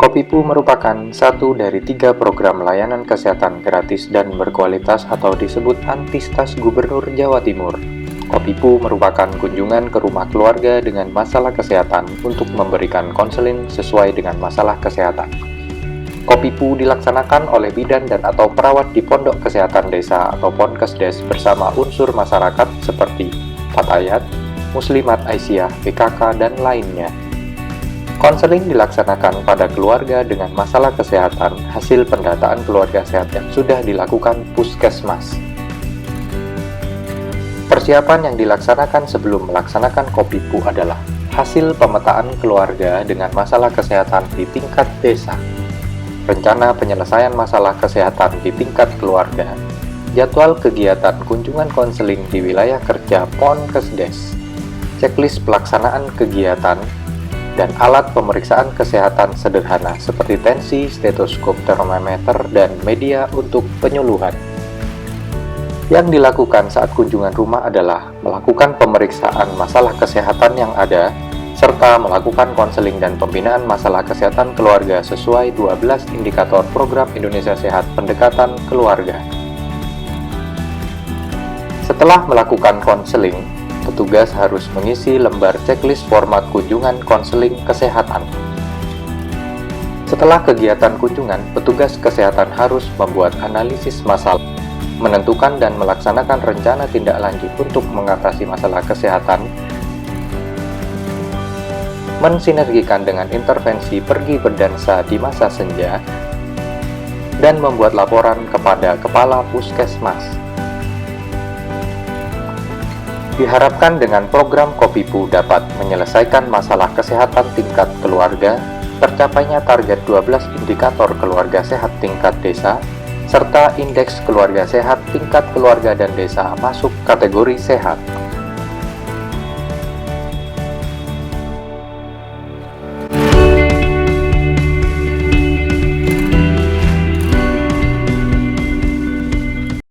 Kopipu merupakan satu dari 3 program layanan kesehatan gratis dan berkualitas atau disebut Antistas Gubernur Jawa Timur. Kopipu merupakan kunjungan ke rumah keluarga dengan masalah kesehatan untuk memberikan konseling sesuai dengan masalah kesehatan. Kopipu dilaksanakan oleh bidan dan atau perawat di Pondok Kesehatan Desa atau Ponkesdes bersama unsur masyarakat seperti Fatayat, Muslimat Aisyah, PKK, dan lainnya. Konseling dilaksanakan pada keluarga dengan masalah kesehatan hasil pendataan keluarga sehat yang sudah dilakukan Puskesmas. Persiapan yang dilaksanakan sebelum melaksanakan Kopipu adalah hasil pemetaan keluarga dengan masalah kesehatan di tingkat desa, rencana penyelesaian masalah kesehatan di tingkat keluarga, jadwal kegiatan kunjungan konseling di wilayah kerja Ponkesdes, checklist pelaksanaan kegiatan, dan alat pemeriksaan kesehatan sederhana seperti tensi, stetoskop, termometer, dan media untuk penyuluhan. Yang dilakukan saat kunjungan rumah adalah melakukan pemeriksaan masalah kesehatan yang ada, serta melakukan konseling dan pembinaan masalah kesehatan keluarga sesuai 12 indikator program Indonesia Sehat Pendekatan Keluarga. Setelah melakukan konseling, petugas harus mengisi lembar checklist format kunjungan konseling kesehatan. Setelah kegiatan kunjungan, petugas kesehatan harus membuat analisis masalah, menentukan dan melaksanakan rencana tindak lanjut untuk mengatasi masalah kesehatan, mensinergikan dengan intervensi pergi berdansa di masa senja, dan membuat laporan kepada Kepala Puskesmas. Diharapkan dengan program Kopipu dapat menyelesaikan masalah kesehatan tingkat keluarga, tercapainya target 12 indikator keluarga sehat tingkat desa, serta indeks keluarga sehat tingkat keluarga dan desa masuk kategori sehat.